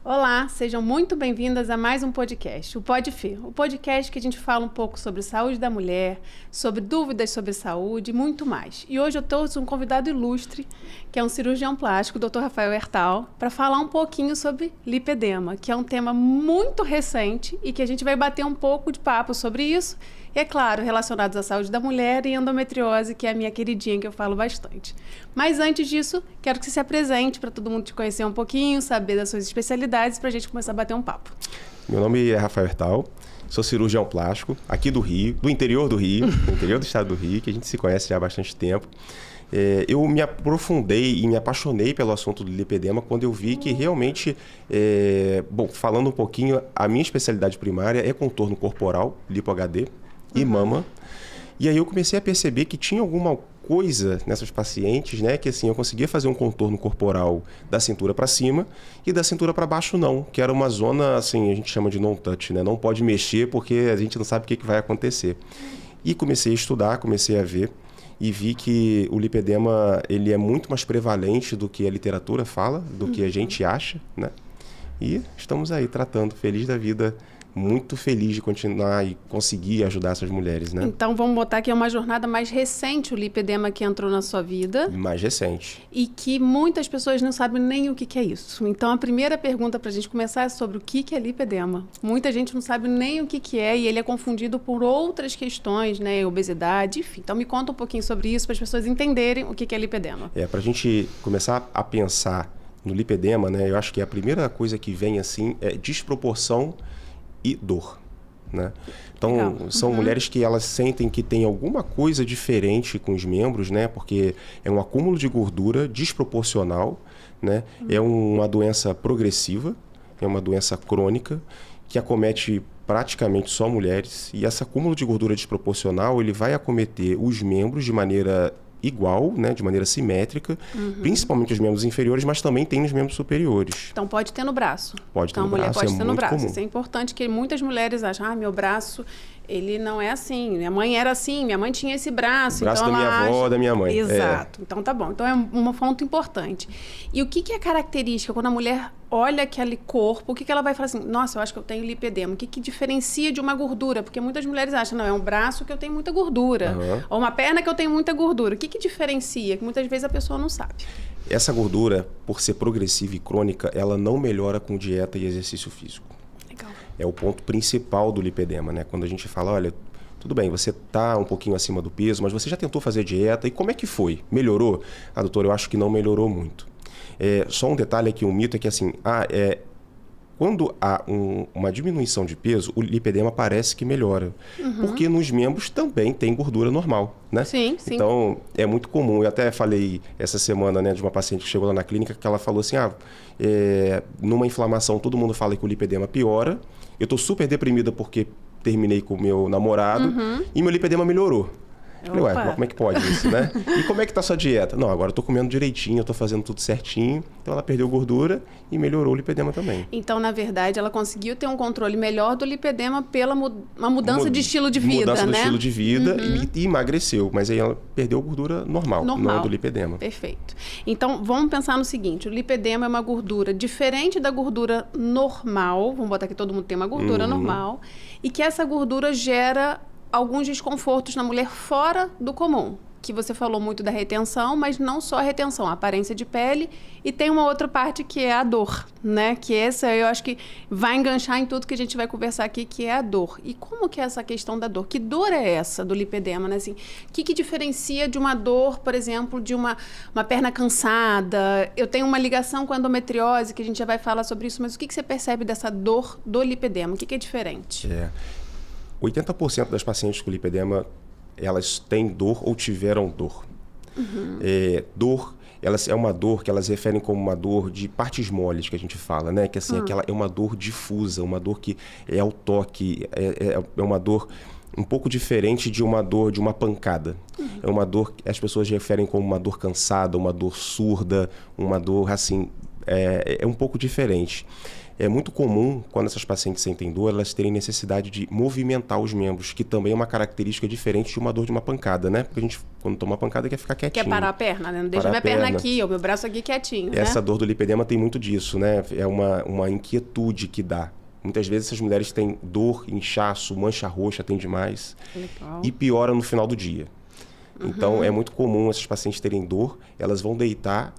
Olá, sejam muito bem-vindas a mais um podcast, o PodFê. O podcast que a gente fala um pouco sobre saúde da mulher, sobre dúvidas sobre saúde e muito mais. E hoje eu trouxe um convidado ilustre, que é um cirurgião plástico, o Dr. Rafael Hertal, para falar um pouquinho sobre lipedema, que é um tema muito recente e que a gente vai bater um pouco de papo sobre isso. E, é claro, relacionados à saúde da mulher e endometriose, que é a minha queridinha, que eu falo bastante. Mas antes disso, quero que você se apresente para todo mundo te conhecer um pouquinho, saber das suas especialidades, para a gente começar a bater um papo. Meu nome é Rafael Hertal, sou cirurgião plástico, aqui do Rio, do interior do Rio, do interior do estado do Rio, que a gente se conhece já há bastante tempo. Eu me aprofundei e me apaixonei pelo assunto do lipedema quando eu vi que realmente, falando um pouquinho, a minha especialidade primária é contorno corporal, lipo-HD e mama. E aí eu comecei a perceber que tinha alguma coisa nessas pacientes, né, que assim, eu conseguia fazer um contorno corporal da cintura para cima e da cintura para baixo não, que era uma zona, assim, a gente chama de non-touch, né, não pode mexer porque a gente não sabe o que vai acontecer. E comecei a estudar, comecei a ver e vi que o lipedema, ele é muito mais prevalente do que a literatura fala, do que a gente acha, né? E estamos aí tratando, feliz da vida, muito feliz de continuar e conseguir ajudar essas mulheres, né? Então, vamos botar que é uma jornada mais recente o lipedema que entrou na sua vida. Mais recente. E que muitas pessoas não sabem nem o que é isso. Então, a primeira pergunta para a gente começar é sobre o que é lipedema. Muita gente não sabe nem o que é e ele é confundido por outras questões, né? Obesidade, enfim. Então, me conta um pouquinho sobre isso para as pessoas entenderem o que é lipedema. Para a gente começar a pensar no lipedema, né? Eu acho que a primeira coisa que vem assim é desproporção e dor, né? Então, são mulheres que elas sentem que tem alguma coisa diferente com os membros, né? Porque é um acúmulo de gordura desproporcional, né? É uma doença progressiva, é uma doença crônica que acomete praticamente só mulheres. E esse acúmulo de gordura desproporcional, ele vai acometer os membros de maneira igual, né, de maneira simétrica, principalmente os membros inferiores, mas também tem nos membros superiores. Então pode ter no braço. Pode ter no braço, a mulher pode ter no braço. Comum. Isso é importante, que muitas mulheres acham, meu braço, ele não é assim. Minha mãe era assim, minha mãe tinha esse braço. O braço então da minha avó, da minha mãe. Exato. Então tá bom. Então é um ponto importante. E o que é característica quando a mulher olha aquele corpo, o que ela vai falar assim, nossa, eu acho que eu tenho lipedema. O que diferencia de uma gordura? Porque muitas mulheres acham, não, é um braço que eu tenho muita gordura. Ou uma perna que eu tenho muita gordura. O que diferencia? Que muitas vezes a pessoa não sabe. Essa gordura, por ser progressiva e crônica, ela não melhora com dieta e exercício físico. Legal. É o ponto principal do lipedema, né? Quando a gente fala, olha, tudo bem, você está um pouquinho acima do peso, mas você já tentou fazer dieta e como é que foi? Melhorou? Ah, doutor, eu acho que não melhorou muito. Só um detalhe aqui, um mito é que assim, quando há uma diminuição de peso, o lipedema parece que melhora. Porque nos membros também tem gordura normal, né? Sim. Então, é muito comum. Eu até falei essa semana, né, de uma paciente que chegou lá na clínica, que ela falou assim, numa inflamação todo mundo fala que o lipedema piora. Eu estou super deprimida porque terminei com o meu namorado e meu lipedema melhorou. Falei, mas como é que pode isso, né? E como é que tá a sua dieta? Não, agora eu tô comendo direitinho, eu tô fazendo tudo certinho. Então ela perdeu gordura e melhorou o lipedema também. Então, na verdade, ela conseguiu ter um controle melhor do lipedema pela uma mudança de estilo de vida, mudança né? do estilo de vida e emagreceu. Mas aí ela perdeu gordura normal, não do lipedema. Perfeito. Então, vamos pensar no seguinte. O lipedema é uma gordura diferente da gordura normal. Vamos botar que todo mundo tem uma gordura normal. E que essa gordura gera alguns desconfortos na mulher fora do comum, que você falou muito da retenção, mas não só a retenção, a aparência de pele, e tem uma outra parte que é a dor, né? Que essa eu acho que vai enganchar em tudo que a gente vai conversar aqui, que é a dor. E como que é essa questão da dor? Que dor é essa do lipedema, né? Assim, o que diferencia de uma dor, por exemplo, de uma perna cansada? Eu tenho uma ligação com a endometriose, que a gente já vai falar sobre isso, mas o que você percebe dessa dor do lipedema? O que é diferente? 80% das pacientes com lipedema, elas têm dor ou tiveram dor. Dor, é uma dor que elas referem como uma dor de partes moles, que a gente fala, né? Que assim, aquela é uma dor difusa, uma dor que é ao toque, é uma dor um pouco diferente de uma dor de uma pancada. É uma dor que as pessoas referem como uma dor cansada, uma dor surda, uma dor assim, é um pouco diferente. É muito comum, quando essas pacientes sentem dor, elas terem necessidade de movimentar os membros, que também é uma característica diferente de uma dor de uma pancada, né? Porque a gente, quando toma uma pancada, quer ficar quietinho. Quer parar a perna, né? Não deixa minha perna aqui, ou meu braço aqui quietinho, Essa né? dor do lipedema tem muito disso, né? É uma inquietude que dá. Muitas vezes essas mulheres têm dor, inchaço, mancha roxa, tem demais. Legal. E piora no final do dia. Então, é muito comum essas pacientes terem dor, elas vão deitar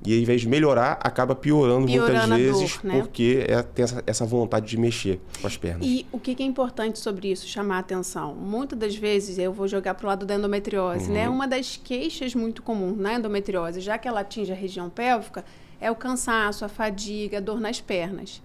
e, ao invés de melhorar, acaba piorando muitas vezes, dor, né? porque tem essa vontade de mexer com as pernas. E o que é importante sobre isso, chamar a atenção? Muitas das vezes, eu vou jogar para o lado da endometriose, né? Uma das queixas muito comuns na endometriose, já que ela atinge a região pélvica, é o cansaço, a fadiga, a dor nas pernas.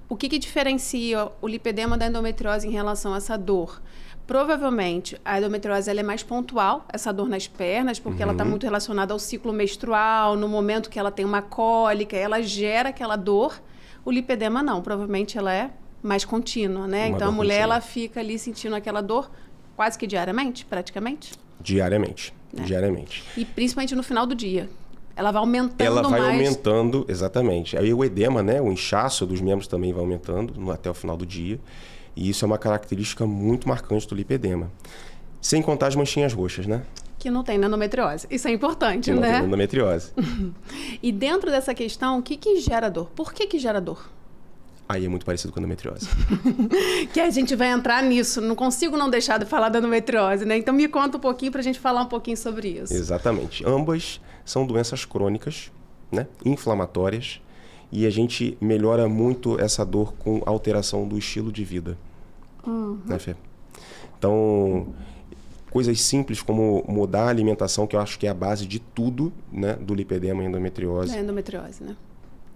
O que diferencia o lipedema da endometriose em relação a essa dor? Provavelmente, a endometriose ela é mais pontual, essa dor nas pernas, porque ela está muito relacionada ao ciclo menstrual, no momento que ela tem uma cólica, ela gera aquela dor. O lipedema não, provavelmente ela é mais contínua, né? Então, a mulher ela fica ali sentindo aquela dor quase que diariamente, praticamente? Diariamente, Né? diariamente. E principalmente no final do dia. Ela vai aumentando mais. Ela vai aumentando, exatamente. Aí o edema, né, o inchaço dos membros também vai aumentando até o final do dia. E isso é uma característica muito marcante do lipedema. Sem contar as manchinhas roxas, né? Que não tem na endometriose. Isso é importante, Que não né? tem na endometriose. E dentro dessa questão, o que gera dor? Por que gera dor? Aí é muito parecido com a endometriose. Que a gente vai entrar nisso. Não consigo não deixar de falar da endometriose, né? Então me conta um pouquinho pra gente falar um pouquinho sobre isso. Exatamente. Ambas são doenças crônicas, né? Inflamatórias. E a gente melhora muito essa dor com alteração do estilo de vida. Né, Fê? Então, coisas simples como mudar a alimentação, que eu acho que é a base de tudo, né, do lipedema e endometriose, É endometriose, né?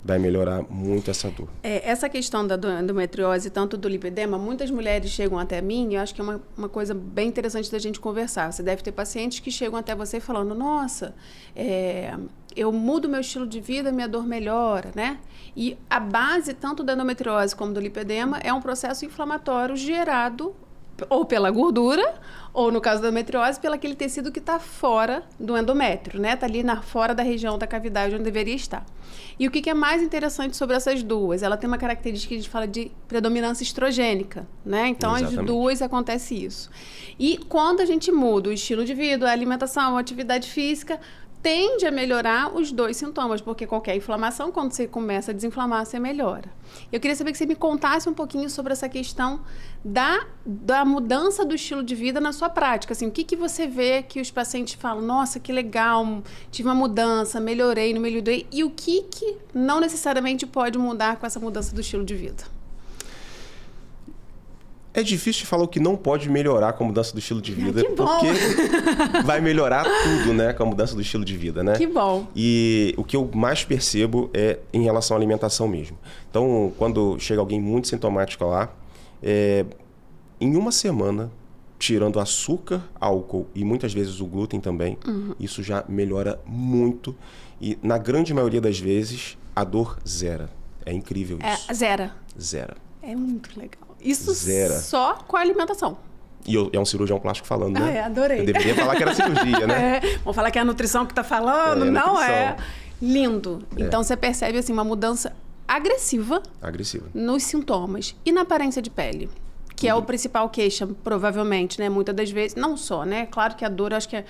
vai melhorar muito essa dor. Essa questão da endometriose, tanto do lipedema, muitas mulheres chegam até mim, e eu acho que é uma coisa bem interessante da gente conversar. Você deve ter pacientes que chegam até você falando, nossa, eu mudo meu estilo de vida, minha dor melhora, né? E a base, tanto da endometriose como do lipedema, é um processo inflamatório gerado ou pela gordura, ou no caso da endometriose, pelo aquele tecido que está fora do endométrio, né? Está ali fora da região da cavidade onde deveria estar. E o que é mais interessante sobre essas duas? Ela tem uma característica que a gente fala de predominância estrogênica, né? Então, Exatamente. as duas acontece isso. E quando a gente muda o estilo de vida, a alimentação, a atividade física, tende a melhorar os dois sintomas, porque qualquer inflamação, quando você começa a desinflamar, você melhora. Eu queria saber que você me contasse um pouquinho sobre essa questão da mudança do estilo de vida na sua prática. Assim, o que você vê que os pacientes falam, nossa, que legal, tive uma mudança, melhorei, não melhorei, e o que não necessariamente pode mudar com essa mudança do estilo de vida? É difícil de falar o que não pode melhorar com a mudança do estilo de vida, que bom. porque vai melhorar tudo, né, com a mudança do estilo de vida, né? Que bom. E o que eu mais percebo é em relação à alimentação mesmo. Então, quando chega alguém muito sintomático lá, em uma semana, tirando açúcar, álcool e muitas vezes o glúten também, isso já melhora muito. E na grande maioria das vezes, a dor zera. É incrível isso. Zera. Zera. É muito legal. Isso Zera. só com a alimentação. E é um cirurgião plástico falando, né? Adorei. Eu deveria falar que era cirurgia, né? Vamos falar que é a nutrição que está falando? Não nutrição. é. Lindo. Então, você percebe assim, uma mudança agressiva Agressiva. nos sintomas e na aparência de pele, que é o principal queixa, provavelmente, né? Muitas das vezes, não só, né? Claro que a dor, eu acho que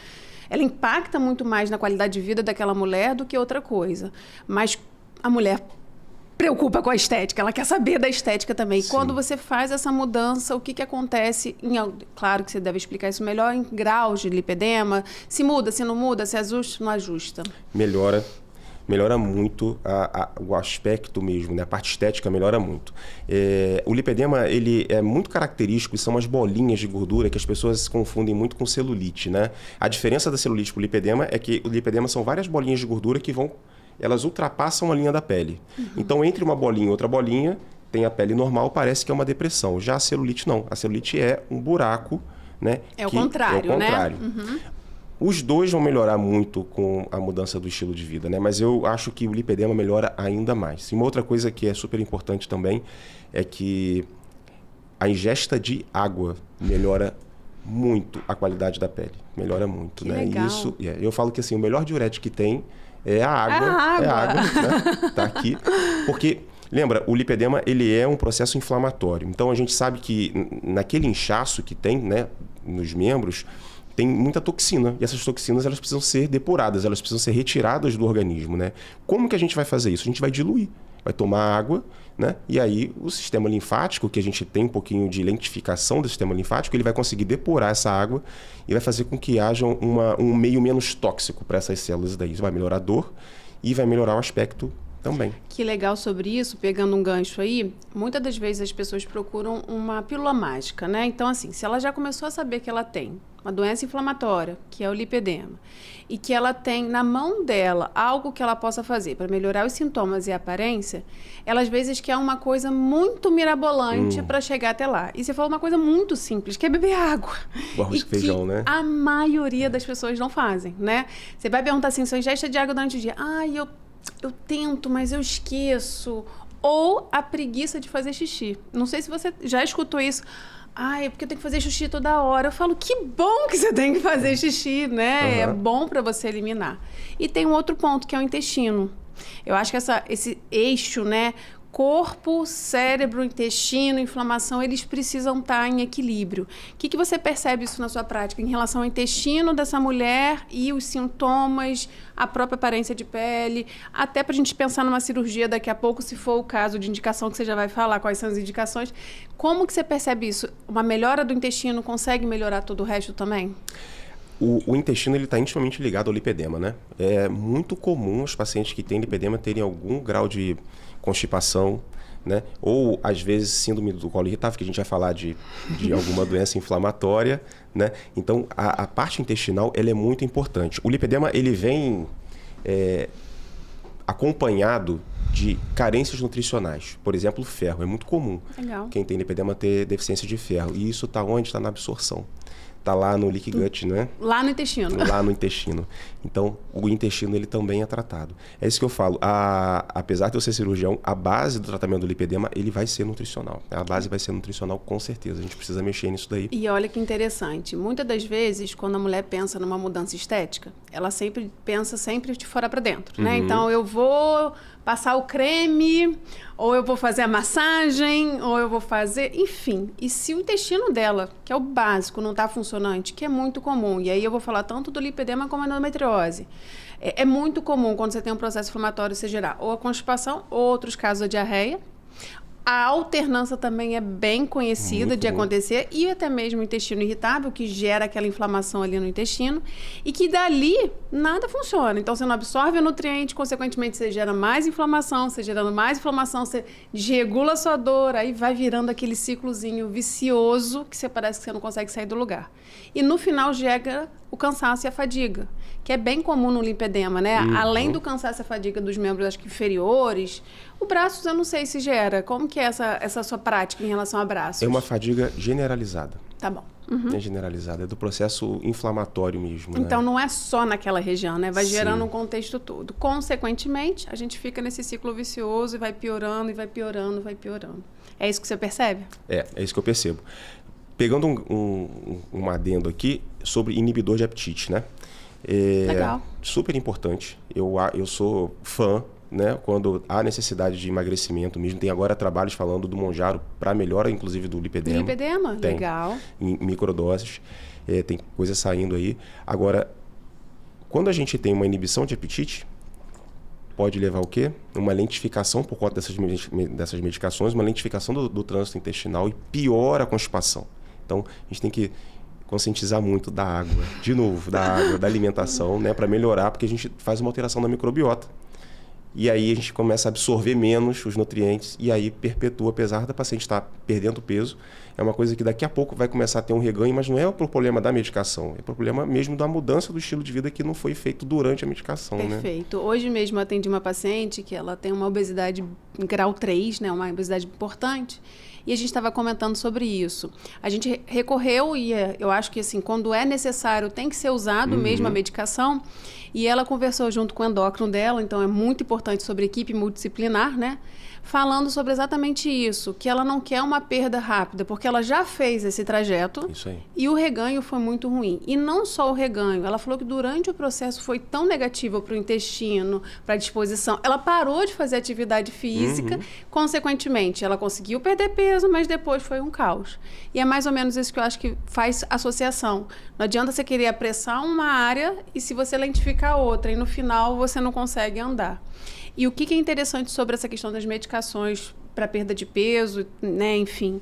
ela impacta muito mais na qualidade de vida daquela mulher do que outra coisa. Mas a mulher preocupa com a estética, ela quer saber da estética também. Sim. Quando você faz essa mudança, o que acontece? Claro que você deve explicar isso melhor, em graus de lipedema, se muda, se não muda, se ajusta, não ajusta. Melhora muito o aspecto mesmo, né? A parte estética melhora muito. O lipedema, ele é muito característico, e são as bolinhas de gordura que as pessoas confundem muito com celulite, né? A diferença da celulite para o lipedema é que o lipedema são várias bolinhas de gordura que elas ultrapassam a linha da pele. Então, entre uma bolinha e outra bolinha, tem a pele normal, parece que é uma depressão. Já a celulite não. A celulite é um buraco, né? É o contrário, né? Os dois vão melhorar muito com a mudança do estilo de vida, né? Mas eu acho que o lipedema melhora ainda mais. E uma outra coisa que é super importante também é que a ingesta de água melhora muito a qualidade da pele. Melhora muito, Que né? legal. Isso, eu falo que assim, o melhor diurético que tem É a água. É a água, né? Tá aqui. Porque, lembra, o lipedema, ele é um processo inflamatório. Então, a gente sabe que naquele inchaço que tem, né, nos membros, tem muita toxina. E essas toxinas, elas precisam ser depuradas, elas precisam ser retiradas do organismo, né? Como que a gente vai fazer isso? A gente vai diluir. Vai tomar água, né? E aí o sistema linfático, que a gente tem um pouquinho de lentificação do sistema linfático, ele vai conseguir depurar essa água e vai fazer com que haja um meio menos tóxico para essas células daí. Isso vai melhorar a dor e vai melhorar o aspecto também. Que legal sobre isso, pegando um gancho aí, muitas das vezes as pessoas procuram uma pílula mágica, né? Então, assim, se ela já começou a saber que ela tem uma doença inflamatória, que é o lipedema, e que ela tem na mão dela algo que ela possa fazer para melhorar os sintomas e a aparência, ela às vezes quer uma coisa muito mirabolante para chegar até lá. E você falou uma coisa muito simples, que é beber água. O arroz e feijão, né? A maioria das pessoas não fazem, né? Você vai perguntar assim, sua ingesta de água durante o dia? Eu tento, mas eu esqueço. Ou a preguiça de fazer xixi. Não sei se você já escutou isso. É porque eu tenho que fazer xixi toda hora. Eu falo, que bom que você tem que fazer xixi, né? É bom para você eliminar. E tem um outro ponto, que é o intestino. Eu acho que esse eixo, né? Corpo, cérebro, intestino, inflamação, eles precisam estar em equilíbrio. O que você percebe isso na sua prática em relação ao intestino dessa mulher e os sintomas, a própria aparência de pele, até para a gente pensar numa cirurgia daqui a pouco, se for o caso de indicação que você já vai falar, quais são as indicações. Como que você percebe isso? Uma melhora do intestino consegue melhorar todo o resto também? O intestino está intimamente ligado ao lipedema, né? É muito comum os pacientes que têm lipedema terem algum grau de constipação, né? Ou, às vezes, síndrome do colo irritável, que a gente vai falar de alguma doença inflamatória, né? Então, a parte intestinal, ela é muito importante. O lipedema, ele vem acompanhado de carências nutricionais. Por exemplo, ferro. É muito comum. Legal. Quem tem lipedema ter deficiência de ferro. E isso está onde? Está na absorção. Está lá no leaky gut, né? Lá no intestino. Lá no intestino. Então, o intestino, ele também é tratado. É isso que eu falo. Apesar de eu ser cirurgião, a base do tratamento do lipedema, ele vai ser nutricional. A base vai ser nutricional, com certeza. A gente precisa mexer nisso daí. E olha que interessante. Muitas das vezes, quando a mulher pensa numa mudança estética, ela pensa sempre de fora para dentro, né? Então, eu vou passar o creme, ou eu vou fazer a massagem, ou eu vou fazer... Enfim, e se o intestino dela, que é o básico, não está funcionante, que é muito comum, e aí eu vou falar tanto do lipedema como a endometriose. É muito comum, quando você tem um processo inflamatório, você gerar ou a constipação, ou outros casos, a diarreia. A alternância também é bem conhecida muito de acontecer, e até mesmo o intestino irritável, que gera aquela inflamação ali no intestino, e que dali nada funciona. Então, você não absorve o nutriente, consequentemente, você gera mais inflamação, você gerando mais inflamação, você desregula a sua dor, aí vai virando aquele ciclozinho vicioso que parece que você não consegue sair do lugar. E no final gera o cansaço e a fadiga, que é bem comum no lipedema, né? Além do cansaço e a fadiga dos membros, acho que inferiores, o braço eu não sei se gera. Como que é essa sua prática em relação a braços? É uma fadiga generalizada. Tá bom. É generalizada, é do processo inflamatório mesmo. Então, né? não é só naquela região, né? Vai gerando um contexto todo. Consequentemente, a gente fica nesse ciclo vicioso e vai piorando, e vai piorando, vai piorando. É isso que você percebe? É isso que eu percebo. Pegando um adendo aqui sobre inibidor de apetite, né? Legal. Super importante. Eu sou fã, né? Quando há necessidade de emagrecimento mesmo. Tem agora trabalhos falando do Mounjaro para melhora, inclusive, do lipedema. Do lipedema? Tem, legal. Em microdoses. Tem coisa saindo aí. Agora, quando a gente tem uma inibição de apetite, pode levar o quê? Uma lentificação por conta dessas medicações, uma lentificação do trânsito intestinal e piora a constipação. Então, a gente tem que conscientizar muito da água, de novo, da água, da alimentação, né, para melhorar, porque a gente faz uma alteração da microbiota. E aí a gente começa a absorver menos os nutrientes e aí perpetua, apesar da paciente estar perdendo peso. É uma coisa que daqui a pouco vai começar a ter um reganho, mas não é por problema da medicação, é por problema mesmo da mudança do estilo de vida que não foi feito durante a medicação. Perfeito. Né? Hoje mesmo eu atendi uma paciente que ela tem uma obesidade em grau 3, né, uma obesidade importante, e a gente estava comentando sobre isso. A gente recorreu, e eu acho que assim, quando é necessário, tem que ser usado mesmo a medicação, e ela conversou junto com o endócrino dela, então é muito importante sobre equipe multidisciplinar, né? Falando sobre exatamente isso, que ela não quer uma perda rápida, porque ela já fez esse trajeto. Isso aí. E o reganho foi muito ruim. E não só o reganho, ela falou que durante o processo foi tão negativo para o intestino, para a disposição. Ela parou de fazer atividade física, consequentemente, ela conseguiu perder peso, mas depois foi um caos. E é mais ou menos isso que eu acho que faz associação. Não adianta você querer apressar uma área e se você lentificar outra, e no final você não consegue andar. E o que é interessante sobre essa questão das medicações para perda de peso, né? Enfim,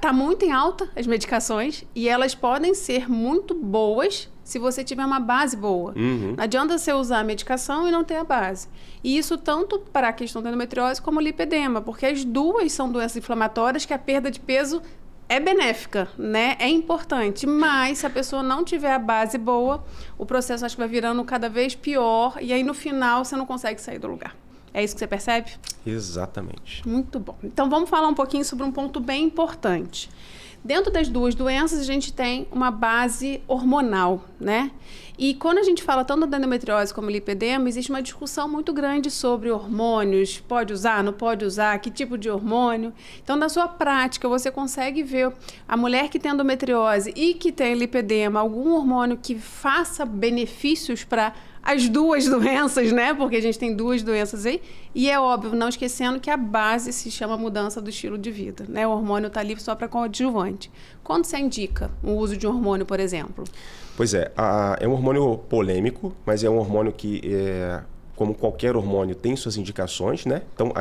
tá muito em alta as medicações e elas podem ser muito boas se você tiver uma base boa. Não adianta você usar a medicação e não ter a base. E isso tanto para a questão da endometriose como o lipedema, porque as duas são doenças inflamatórias que a perda de peso é benéfica, né? É importante, mas se a pessoa não tiver a base boa, o processo acho que vai virando cada vez pior e aí no final você não consegue sair do lugar. É isso que você percebe? Exatamente. Muito bom. Então vamos falar um pouquinho sobre um ponto bem importante. Dentro das duas doenças, a gente tem uma base hormonal, né? E quando a gente fala tanto da endometriose como lipedema, existe uma discussão muito grande sobre hormônios, pode usar, não pode usar, que tipo de hormônio. Então, na sua prática, você consegue ver a mulher que tem endometriose e que tem lipedema, algum hormônio que faça benefícios para as duas doenças, né? Porque a gente tem duas doenças aí. E é óbvio, não esquecendo que a base se chama mudança do estilo de vida, né? O hormônio está ali só para coadjuvante. Quando você indica o uso de um hormônio, por exemplo? Pois é, é um hormônio polêmico, mas é um hormônio que, como qualquer hormônio, tem suas indicações, né? Então,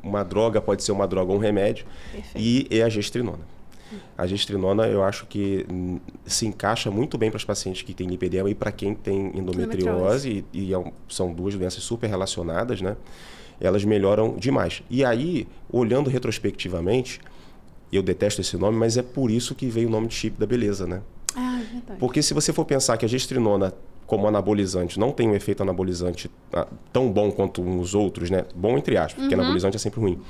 uma droga pode ser uma droga ou um remédio. Perfeito. E é a gestrinona. A gestrinona, eu acho que se encaixa muito bem para os pacientes que têm lipedema e para quem tem endometriose, são duas doenças super relacionadas, né? Elas melhoram demais. E aí, olhando retrospectivamente, eu detesto esse nome, mas é por isso que veio o nome de chip da beleza, né? Ah, é verdade. Porque se você for pensar que a gestrinona, como anabolizante, não tem um efeito anabolizante tão bom quanto os outros, né? Bom entre aspas, porque anabolizante é sempre ruim.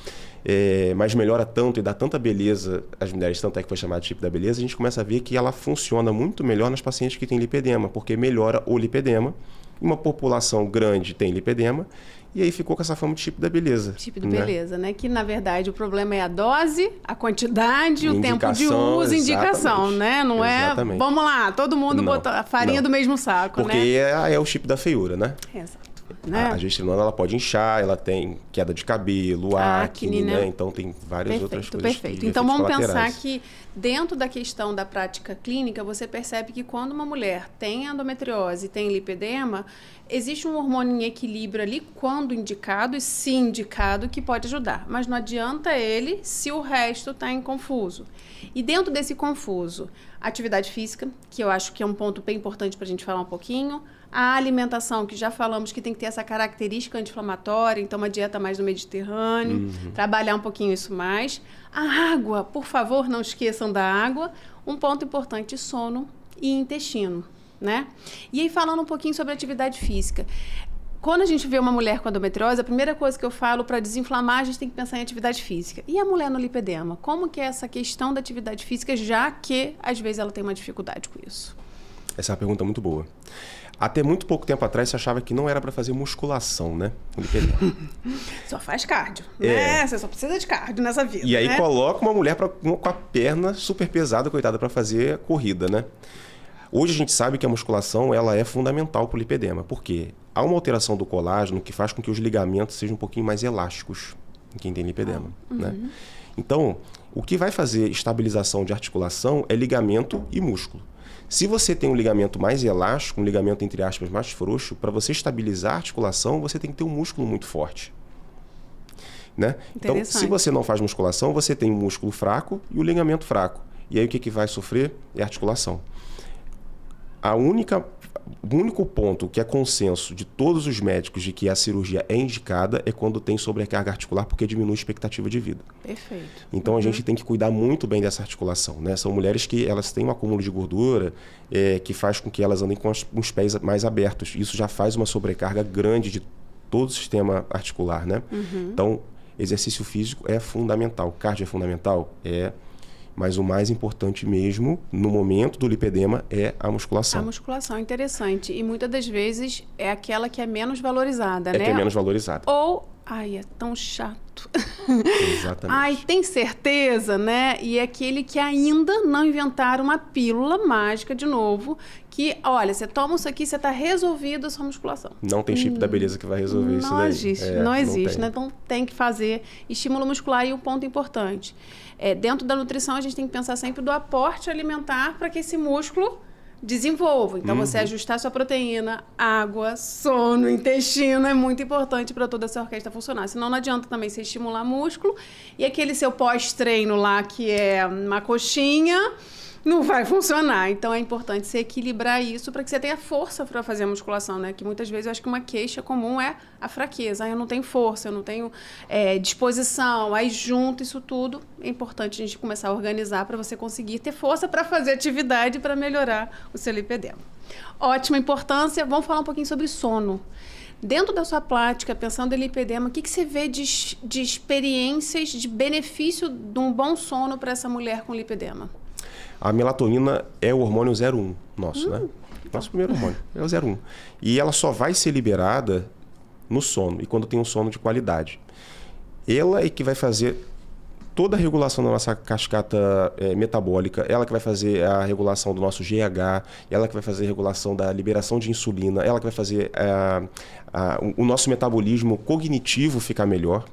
Mas melhora tanto e dá tanta beleza às mulheres, tanto é que foi chamado de chip da beleza, a gente começa a ver que ela funciona muito melhor nas pacientes que têm lipedema, porque melhora o lipedema. Uma população grande tem lipedema, e aí ficou com essa fama de chip da beleza. Chip de beleza, né? Que, na verdade, o problema é a dose, a quantidade, o tempo de uso, indicação, né? Não exatamente. Vamos lá, todo mundo botar a farinha do mesmo saco, porque né? Porque é o chip da feiura, né? Exato. Né? A gestrinona, ela pode inchar, ela tem queda de cabelo, acne, né? Então tem várias outras coisas. Perfeito. Então vamos pensar que dentro da questão da prática clínica, você percebe que quando uma mulher tem endometriose e tem lipedema, existe um hormônio em equilíbrio ali, quando indicado e se indicado, que pode ajudar. Mas não adianta ele se o resto está em confuso. E dentro desse confuso, atividade física, que eu acho que é um ponto bem importante para a gente falar um pouquinho. A alimentação, que já falamos que tem que ter essa característica anti-inflamatória, então uma dieta mais do Mediterrâneo, trabalhar um pouquinho isso mais. A água, por favor, não esqueçam da água. Um ponto importante, sono e intestino, né? E aí, falando um pouquinho sobre atividade física. Quando a gente vê uma mulher com endometriose, a primeira coisa que eu falo para desinflamar, a gente tem que pensar em atividade física. E a mulher no lipedema? Como que é essa questão da atividade física, já que, às vezes, ela tem uma dificuldade com isso? Essa é uma pergunta muito boa. Até muito pouco tempo atrás, você achava que não era para fazer musculação, né? Só faz cardio, né? Você só precisa de cardio nessa vida, e aí, né? coloca uma mulher com a perna super pesada, coitada, para fazer corrida, né? Hoje a gente sabe que a musculação, ela é fundamental para o lipedema. Por quê? Há uma alteração do colágeno que faz com que os ligamentos sejam um pouquinho mais elásticos em quem tem lipedema, né? Então, o que vai fazer estabilização de articulação é ligamento e músculo. Se você tem um ligamento mais elástico, um ligamento, entre aspas, mais frouxo, para você estabilizar a articulação, você tem que ter um músculo muito forte. Né? Então, se você não faz musculação, você tem um músculo fraco e o ligamento fraco. E aí o que vai sofrer é a articulação. O único ponto que é consenso de todos os médicos de que a cirurgia é indicada é quando tem sobrecarga articular, porque diminui a expectativa de vida. Perfeito. Então a gente tem que cuidar muito bem dessa articulação, né? São mulheres que elas têm um acúmulo de gordura que faz com que elas andem com os pés mais abertos. Isso já faz uma sobrecarga grande de todo o sistema articular, né? Então, exercício físico é fundamental. Cardio é fundamental? Mas o mais importante mesmo, no momento do lipedema, é a musculação. A musculação, interessante. E muitas das vezes é aquela que é menos valorizada, né? É que é menos valorizada. Ou, ai, é tão chato. Exatamente. Ai, tem certeza, né? E é aquele que ainda não inventaram uma pílula mágica de novo, que, olha, você toma isso aqui, você está resolvido a sua musculação. Não tem chip da beleza que vai resolver isso daí. Não existe, não existe, né? tem. Então tem que fazer estímulo muscular. E um ponto importante, dentro da nutrição a gente tem que pensar sempre do aporte alimentar para que esse músculo desenvolva. Então, você ajustar sua proteína, água, sono, intestino é muito importante para toda essa orquestra funcionar. Senão, não adianta também você estimular músculo e aquele seu pós-treino lá, que é uma coxinha, não vai funcionar. Então, é importante você equilibrar isso para que você tenha força para fazer a musculação, né? Que muitas vezes eu acho que uma queixa comum é a fraqueza. Eu não tenho força, eu não tenho disposição. Aí, junto isso tudo, é importante a gente começar a organizar para você conseguir ter força para fazer atividade para melhorar o seu lipedema. Ótima importância. Vamos falar um pouquinho sobre sono. Dentro da sua prática, pensando em lipedema, o que você vê de experiências, de benefício de um bom sono para essa mulher com lipedema? A melatonina é o hormônio 01 nosso, né? Nosso primeiro hormônio, é o 01. E ela só vai ser liberada no sono, e quando tem um sono de qualidade. Ela é que vai fazer toda a regulação da nossa cascata metabólica, ela que vai fazer a regulação do nosso GH, ela que vai fazer a regulação da liberação de insulina, ela que vai fazer o nosso metabolismo cognitivo ficar melhor.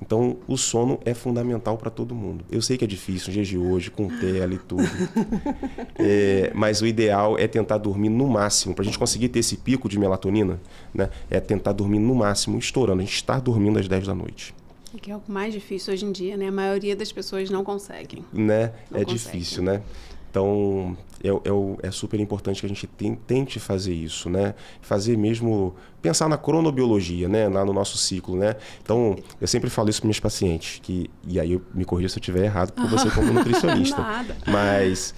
Então, o sono é fundamental para todo mundo. Eu sei que é difícil, nos dias de hoje, com tela e tudo. Mas o ideal é tentar dormir no máximo. Para a gente conseguir ter esse pico de melatonina, né, é tentar dormir no máximo, estourando. A gente estar dormindo às 10 da noite. Que é o mais difícil hoje em dia, né? A maioria das pessoas não conseguem. Né? Não é conseguem. difícil, né? Então, é super importante que a gente tente fazer isso, né? Fazer mesmo, pensar na cronobiologia, né? Lá no nosso ciclo, né? Então, eu sempre falo isso para minhas pacientes, e aí eu me corrija se eu estiver errado, por você como nutricionista. Nada. Mas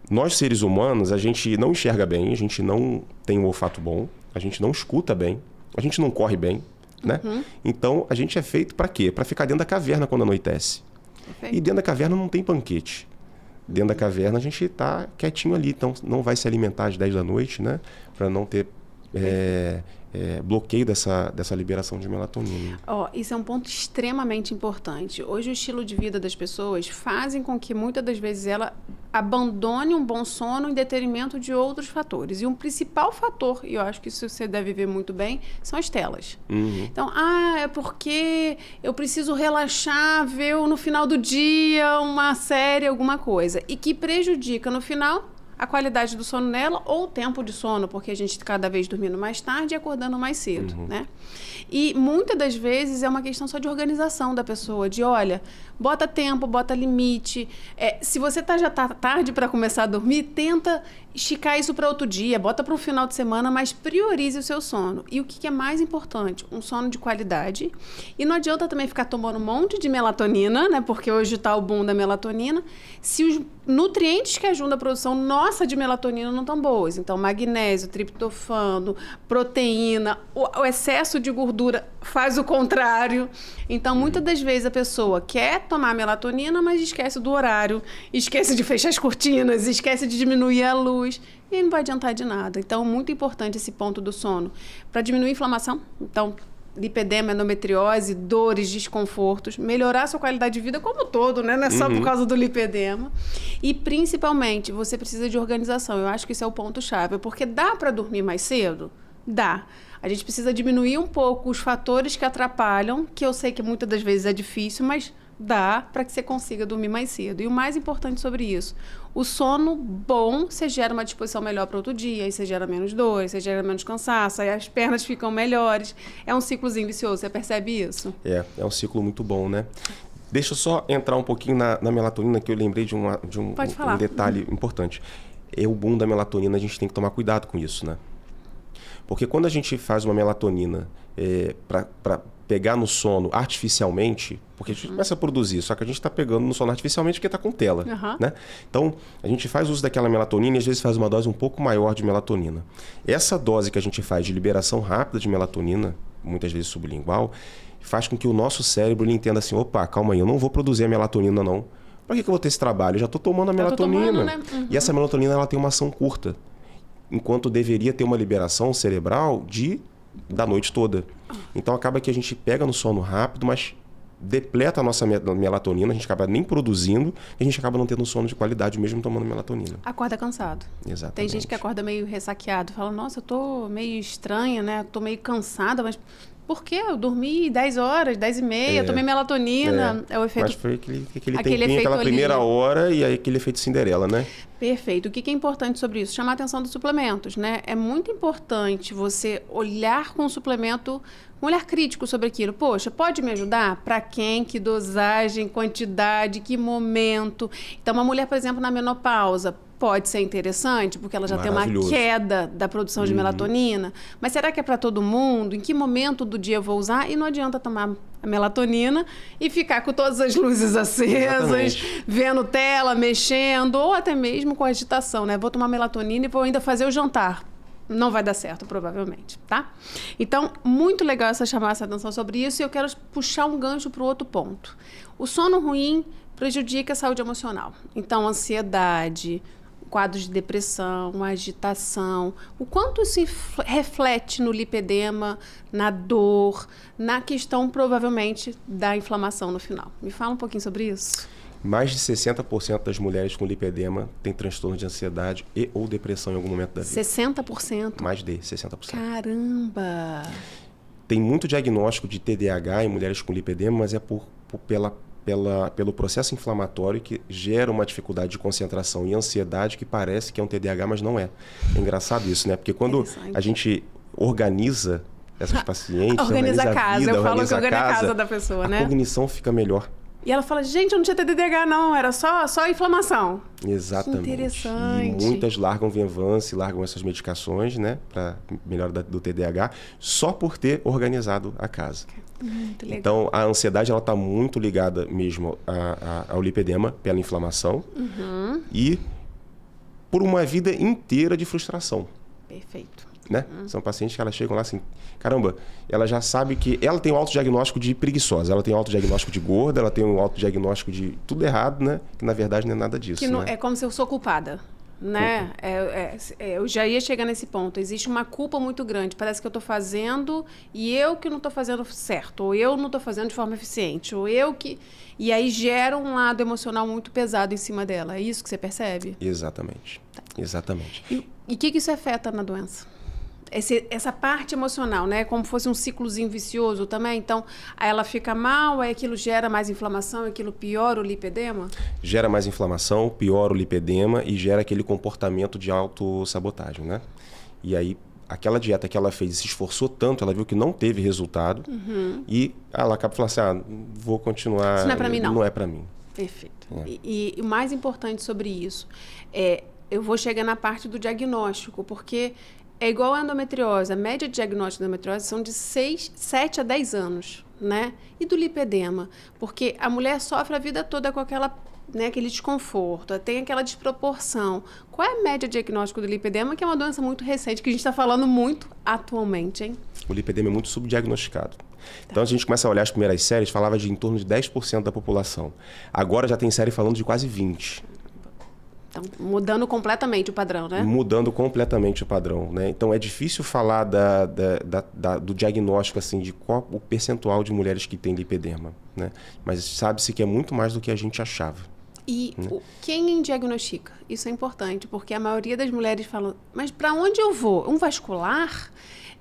nós, seres humanos, a gente não enxerga bem, a gente não tem um olfato bom, a gente não escuta bem, a gente não corre bem, né? Então, a gente é feito para quê? Para ficar dentro da caverna quando anoitece. Perfeito. E dentro da caverna não tem banquete. Dentro da caverna a gente está quietinho ali, então não vai se alimentar às 10 da noite, né? Para não ter bloqueio dessa liberação de melatonina. Isso é um ponto extremamente importante. Hoje o estilo de vida das pessoas fazem com que muitas das vezes ela abandone um bom sono em detrimento de outros fatores. E um principal fator, e eu acho que isso você deve ver muito bem, são as telas. Então, é porque eu preciso relaxar, ver no final do dia uma série, alguma coisa. E que prejudica no final a qualidade do sono nela ou o tempo de sono, porque a gente cada vez dormindo mais tarde e acordando mais cedo, né? E muitas das vezes é uma questão só de organização da pessoa, de olha, bota tempo, bota limite. Se você já está tarde para começar a dormir, tenta esticar isso para outro dia, bota para o final de semana, mas priorize o seu sono. E o que é mais importante? Um sono de qualidade. E não adianta também ficar tomando um monte de melatonina, né? Porque hoje está o boom da melatonina. Se os nutrientes que ajudam a produção nossa de melatonina não estão boas. Então, magnésio, triptofano, proteína, o excesso de gordura faz o contrário. Então, muitas das vezes a pessoa quer tomar melatonina, mas esquece do horário, esquece de fechar as cortinas, esquece de diminuir a luz. E não vai adiantar de nada. Então, muito importante esse ponto do sono. Para diminuir a inflamação, então, lipedema, endometriose, dores, desconfortos, melhorar a sua qualidade de vida como um todo, né? Não é só por causa do lipedema. E, principalmente, você precisa de organização. Eu acho que esse é o ponto-chave. Porque dá para dormir mais cedo? Dá. A gente precisa diminuir um pouco os fatores que atrapalham, que eu sei que muitas das vezes é difícil, mas dá para que você consiga dormir mais cedo. E o mais importante sobre isso, o sono bom, você gera uma disposição melhor para outro dia, aí você gera menos dor, você gera menos cansaço, aí as pernas ficam melhores. É um ciclozinho vicioso, você percebe isso? É um ciclo muito bom, né? Deixa eu só entrar um pouquinho na melatonina, que eu lembrei de um detalhe importante. O boom da melatonina, a gente tem que tomar cuidado com isso, né? Porque quando a gente faz uma melatonina para pegar no sono artificialmente, porque a gente começa a produzir, só que a gente está pegando no sono artificialmente porque está com tela, né? Então, a gente faz uso daquela melatonina e às vezes faz uma dose um pouco maior de melatonina. Essa dose que a gente faz de liberação rápida de melatonina, muitas vezes sublingual, faz com que o nosso cérebro ele entenda assim, opa, calma aí, eu não vou produzir a melatonina não, Para que eu vou ter esse trabalho? Eu já estou tomando a melatonina. Tomando, né? E essa melatonina ela tem uma ação curta, enquanto deveria ter uma liberação cerebral da noite toda. Então acaba que a gente pega no sono rápido, mas depleta a nossa melatonina, a gente acaba nem produzindo, e a gente acaba não tendo um sono de qualidade mesmo tomando melatonina. Acorda cansado. Exatamente. Tem gente que acorda meio ressaqueado, fala, nossa, eu tô meio estranha, né? Tô meio cansada, mas por quê? Eu dormi 10 horas, 10 e meia, tomei melatonina. É o efeito... Mas foi aquele tempinho, efeito aquela ali. primeira hora e aí aquele efeito Cinderela, né? Perfeito. O que é importante sobre isso? Chamar a atenção dos suplementos, né? É muito importante você olhar com o suplemento, um olhar crítico sobre aquilo. Poxa, pode me ajudar? Para quem? Que dosagem, quantidade, que momento? Então, uma mulher, por exemplo, na menopausa, pode ser interessante, porque ela já tem uma queda da produção de melatonina. Mas será que é para todo mundo? Em que momento do dia eu vou usar? E não adianta tomar a melatonina e ficar com todas as luzes acesas, vendo tela, mexendo, ou até mesmo com agitação, né? Vou tomar melatonina e vou ainda fazer o jantar. Não vai dar certo, provavelmente, tá? Então, muito legal chamar essa atenção sobre isso, e eu quero puxar um gancho para o outro ponto. O sono ruim prejudica a saúde emocional. Então, ansiedade, quadros de depressão, agitação, o quanto isso reflete no lipedema, na dor, na questão, provavelmente, da inflamação no final. Me fala um pouquinho sobre isso. Mais de 60% das mulheres com lipedema têm transtorno de ansiedade e ou depressão em algum momento da vida. 60%? Mais de 60%. Caramba! Tem muito diagnóstico de TDAH em mulheres com lipedema, mas é pelo processo inflamatório que gera uma dificuldade de concentração e ansiedade que parece que é um TDAH, mas não é. É engraçado isso, né? Porque quando a gente organiza essas pacientes, organiza a casa, vida, eu falo que organiza a casa da pessoa, né? A cognição fica melhor. E ela fala, gente, eu não tinha TDAH não, era só inflamação. Exatamente. Que interessante. E muitas largam Venvance, largam essas medicações, né, para melhora do TDAH, só por ter organizado a casa. Muito legal. Então, a ansiedade ela está muito ligada mesmo ao lipedema, pela inflamação, e por uma vida inteira de frustração. Perfeito. Né? São pacientes que elas chegam lá assim, caramba, ela já sabe que ela tem um autodiagnóstico de preguiçosa, ela tem um autodiagnóstico de gorda, ela tem um autodiagnóstico de tudo errado, né? Que na verdade não é nada disso. Que não, né? É como se eu sou culpada, né? Eu já ia chegar nesse ponto. Existe uma culpa muito grande. Parece que eu estou fazendo e eu que não estou fazendo certo, ou eu não estou fazendo de forma eficiente, ou eu que... E aí gera um lado emocional muito pesado em cima dela. É isso que você percebe? Exatamente. Tá. Exatamente. E o que isso afeta na doença? Essa parte emocional, né? Como fosse um ciclozinho vicioso também. Então, aí ela fica mal, aí aquilo gera mais inflamação, aquilo piora o lipedema? Gera mais inflamação, piora o lipedema e gera aquele comportamento de autossabotagem, né? E aí, aquela dieta que ela fez, se esforçou tanto, ela viu que não teve resultado e ela acaba falando assim, vou continuar... Isso não é pra mim, não. Não é pra mim. Perfeito. E o mais importante sobre isso é, eu vou chegar na parte do diagnóstico, porque... É igual a endometriose. A média de diagnóstico de endometriose são de 7 a 10 anos, né? E do lipedema? Porque a mulher sofre a vida toda com aquele desconforto, tem aquela desproporção. Qual é a média de diagnóstico do lipedema, que é uma doença muito recente, que a gente está falando muito atualmente, hein? O lipedema é muito subdiagnosticado. Então, a gente começa a olhar as primeiras séries, falava de em torno de 10% da população. Agora já tem série falando de quase 20%. Então, mudando completamente o padrão, né? Mudando completamente o padrão, né? Então, é difícil falar do diagnóstico, assim, de qual o percentual de mulheres que têm lipedema, né? Mas sabe-se que é muito mais do que a gente achava. E quem diagnostica? Isso é importante, porque a maioria das mulheres falam, mas para onde eu vou? Um vascular?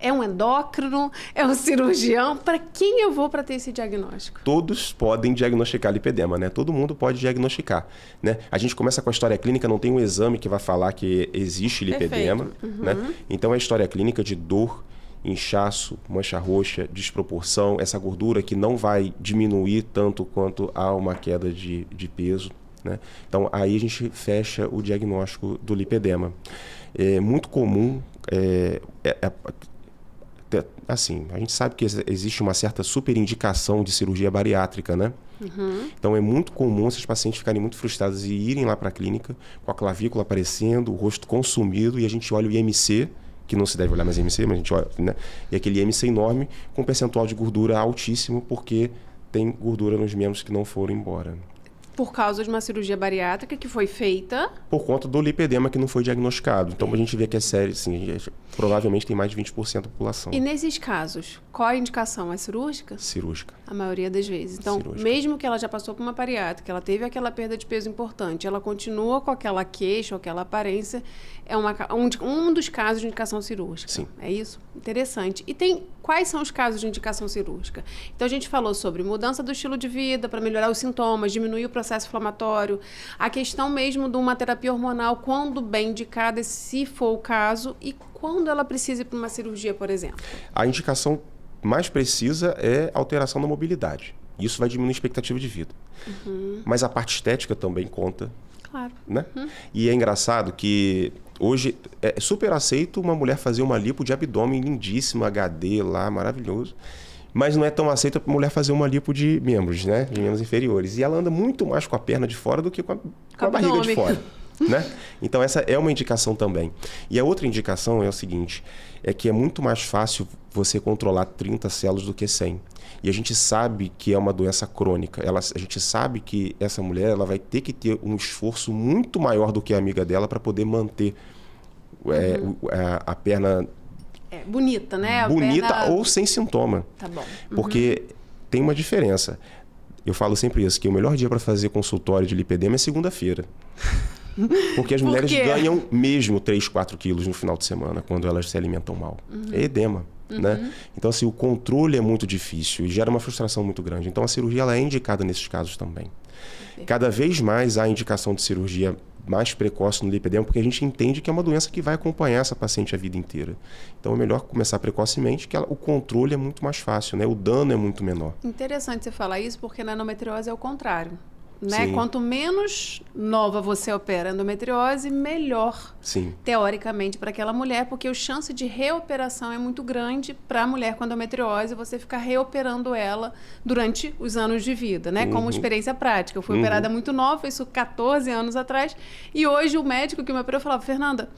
É um endócrino? É um cirurgião? Para quem eu vou para ter esse diagnóstico? Todos podem diagnosticar lipedema, né? Todo mundo pode diagnosticar, né? A gente começa com a história clínica, não tem um exame que vai falar que existe lipedema, né? Então, é a história clínica de dor, inchaço, mancha roxa, desproporção, essa gordura que não vai diminuir tanto quanto há uma queda de peso, né? Então, aí a gente fecha o diagnóstico do lipedema. É muito comum... Assim, a gente sabe que existe uma certa superindicação de cirurgia bariátrica, né? Então, é muito comum esses pacientes ficarem muito frustrados e irem lá para a clínica com a clavícula aparecendo, o rosto consumido, e a gente olha o IMC, que não se deve olhar mais IMC, mas a gente olha, né? E aquele IMC enorme com um percentual de gordura altíssimo, porque tem gordura nos membros que não foram embora. Por causa de uma cirurgia bariátrica que foi feita... Por conta do lipedema que não foi diagnosticado. Então, a gente vê que é sério, sim, provavelmente tem mais de 20% da população. E nesses casos, qual a indicação? É cirúrgica? Cirúrgica. A maioria das vezes. Então, Cirúrgica. mesmo que ela já passou por uma bariátrica, ela teve aquela perda de peso importante, ela continua com aquela queixa, ou aquela aparência, é um dos casos de indicação cirúrgica. Sim. É isso? Interessante. E quais são os casos de indicação cirúrgica? Então, a gente falou sobre mudança do estilo de vida para melhorar os sintomas, diminuir o processo inflamatório, a questão mesmo de uma terapia hormonal, quando bem indicada, se for o caso, e quando ela precisa ir para uma cirurgia, por exemplo. A indicação mais precisa é alteração da mobilidade. Isso vai diminuir a expectativa de vida. Mas a parte estética também conta. Claro. Né? E é engraçado que hoje é super aceito uma mulher fazer uma lipo de abdômen lindíssima, HD lá, maravilhoso. Mas não é tão aceito a mulher fazer uma lipo de membros, né? De membros inferiores. E ela anda muito mais com a perna de fora do que com a barriga de fora. Né? Então, essa é uma indicação também. E a outra indicação é o seguinte, é que é muito mais fácil você controlar 30 células do que 100. E a gente sabe que é uma doença crônica. A gente sabe que essa mulher ela vai ter que ter um esforço muito maior do que a amiga dela para poder manter a perna... bonita, né? Bonita perna... ou sem sintoma. Tá bom. Porque tem uma diferença. Eu falo sempre isso, que o melhor dia para fazer consultório de lipedema é segunda-feira. Porque as mulheres ganham mesmo 3, 4 quilos no final de semana, quando elas se alimentam mal. É edema. Né? Então, assim, o controle é muito difícil e gera uma frustração muito grande. Então, a cirurgia ela é indicada nesses casos também. Cada vez mais há indicação de cirurgia mais precoce no lipedema, porque a gente entende que é uma doença que vai acompanhar essa paciente a vida inteira. Então, é melhor começar precocemente, que o controle é muito mais fácil, né? O dano é muito menor. Interessante você falar isso, porque na endometriose é o contrário. Né? Sim. Quanto menos nova você opera a endometriose, melhor, Sim. teoricamente, para aquela mulher, porque a chance de reoperação é muito grande para a mulher com endometriose, você ficar reoperando ela durante os anos de vida, né? Como experiência prática. Eu fui operada muito nova, isso 14 anos atrás, e hoje o médico que me operou falava, Fernanda,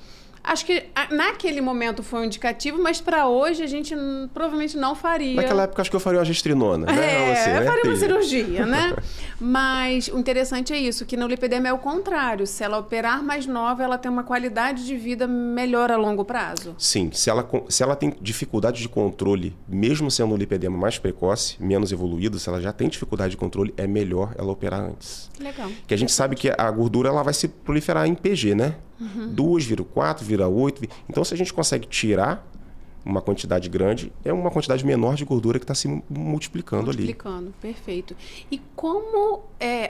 acho que naquele momento foi um indicativo, mas para hoje a gente provavelmente não faria. Naquela época acho que eu faria uma gestrinona. Né? Eu faria uma cirurgia, né? Mas o interessante é isso, que no lipedema é o contrário. Se ela operar mais nova, ela tem uma qualidade de vida melhor a longo prazo. Sim, se ela tem dificuldade de controle, mesmo sendo um lipedema mais precoce, menos evoluído, se ela já tem dificuldade de controle, é melhor ela operar antes. Legal. Porque a gente sabe que a gordura ela vai se proliferar em PG, né? 2 vira 4, vira 8. Então, se a gente consegue tirar uma quantidade grande, é uma quantidade menor de gordura que está se multiplicando ali. Multiplicando, perfeito. E como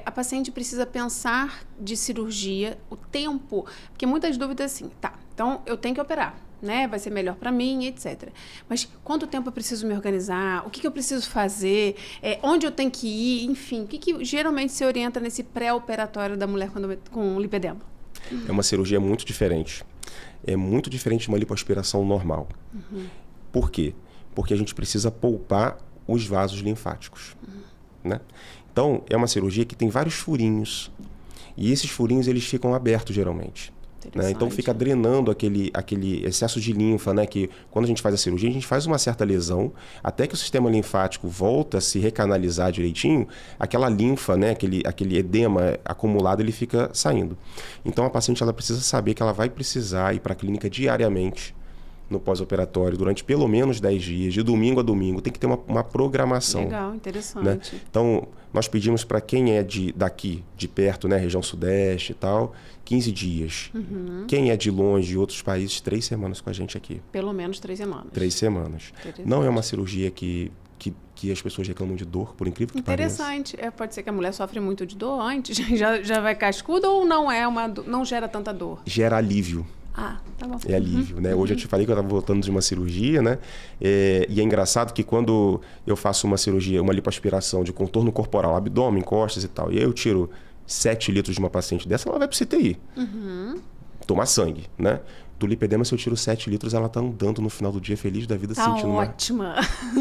a paciente precisa pensar de cirurgia, o tempo? Porque muitas dúvidas assim, tá, então eu tenho que operar, né? Vai ser melhor para mim, etc. Mas quanto tempo eu preciso me organizar? O que eu preciso fazer? Onde eu tenho que ir? Enfim, o que geralmente se orienta nesse pré-operatório da mulher com lipedema? É uma cirurgia muito diferente. É muito diferente de uma lipoaspiração normal. Por quê? Porque a gente precisa poupar os vasos linfáticos. Né? Então, é uma cirurgia que tem vários furinhos. E esses furinhos eles ficam abertos geralmente. Né? Então fica drenando aquele excesso de linfa, né? Que quando a gente faz a cirurgia, a gente faz uma certa lesão, até que o sistema linfático volta a se recanalizar direitinho, aquela linfa, né? aquele edema acumulado, ele fica saindo. Então a paciente ela precisa saber que ela vai precisar ir para a clínica diariamente no pós-operatório durante pelo menos 10 dias, de domingo a domingo, tem que ter uma programação. Legal, interessante. Né? Então, nós pedimos para quem é daqui, de perto, né, região sudeste e tal, 15 dias. Quem é de longe, de outros países, 3 semanas com a gente aqui. Pelo menos 3 semanas. 3 semanas. Não é uma cirurgia que as pessoas reclamam de dor, por incrível que pareça. Interessante. Pode ser que a mulher sofre muito de dor antes, já vai cascuda ou não gera tanta dor? Gera alívio. Ah, tá bom. É alívio, né? Hoje eu te falei que eu estava voltando de uma cirurgia, né? E é engraçado que quando eu faço uma cirurgia, uma lipoaspiração de contorno corporal, abdômen, costas e tal, e aí eu tiro 7 litros de uma paciente dessa, ela vai pro CTI. Tomar sangue, né? Do lipedema, se eu tiro 7 litros, ela tá andando no final do dia feliz da vida, sentindo ótima.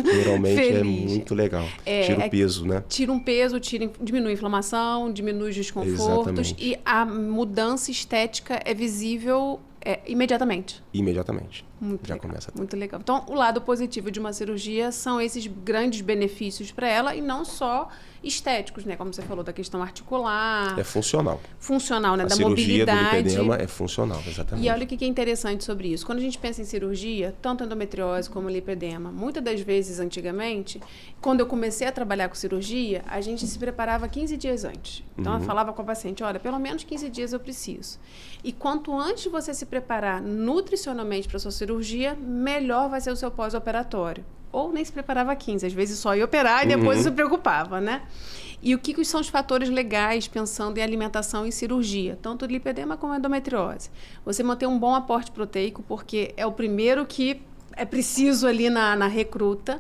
Geralmente é muito legal. Tira o peso, né? Tira um peso, diminui a inflamação, diminui os desconfortos. Exatamente. E a mudança estética é visível Imediatamente. Imediatamente. Muito Já legal, começa. muito legal. Então, o lado positivo de uma cirurgia são esses grandes benefícios para ela e não só estéticos, né? Como você falou, da questão articular. É funcional. Funcional, né? A Da cirurgia do mobilidade. lipedema é funcional, exatamente. E olha o que é interessante sobre isso. Quando a gente pensa em cirurgia, tanto endometriose como lipedema, muitas das vezes, antigamente, quando eu comecei a trabalhar com cirurgia, a gente se preparava 15 dias antes. Então, eu falava com a paciente, olha, pelo menos 15 dias eu preciso. E quanto antes você se preparar nutricionalmente para a sua cirurgia, melhor vai ser o seu pós-operatório. Ou nem se preparava 15, às vezes só ia operar e depois se preocupava, né? E o que são os fatores legais pensando em alimentação e cirurgia, tanto lipedema como endometriose? Você manter um bom aporte proteico, porque é o primeiro que é preciso ali na recruta.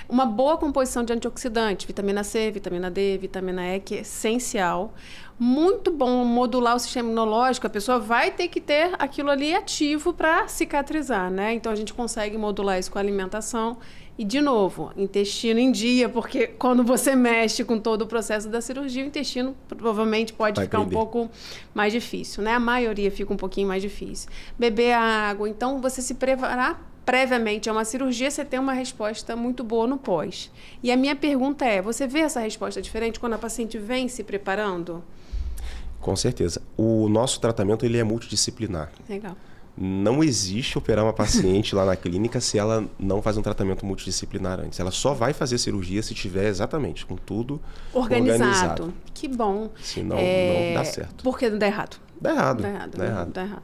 Uma boa composição de antioxidantes, vitamina C, vitamina D, vitamina E, que é essencial. Muito bom modular o sistema imunológico, a pessoa vai ter que ter aquilo ali ativo para cicatrizar, né? Então, a gente consegue modular isso com a alimentação. E, de novo, intestino em dia, porque quando você mexe com todo o processo da cirurgia, o intestino provavelmente pode ficar um pouco mais difícil, né? A maioria fica um pouquinho mais difícil. Beber água, então, você se preparar previamente a uma cirurgia, você tem uma resposta muito boa no pós. E a minha pergunta é, você vê essa resposta diferente quando a paciente vem se preparando? Com certeza. O nosso tratamento ele é multidisciplinar. Legal. Não existe operar uma paciente lá na clínica se ela não faz um tratamento multidisciplinar antes. Ela só vai fazer cirurgia se tiver exatamente com tudo organizado. Que bom. Senão não dá certo. Por que não dá errado? Dá errado. Dá errado.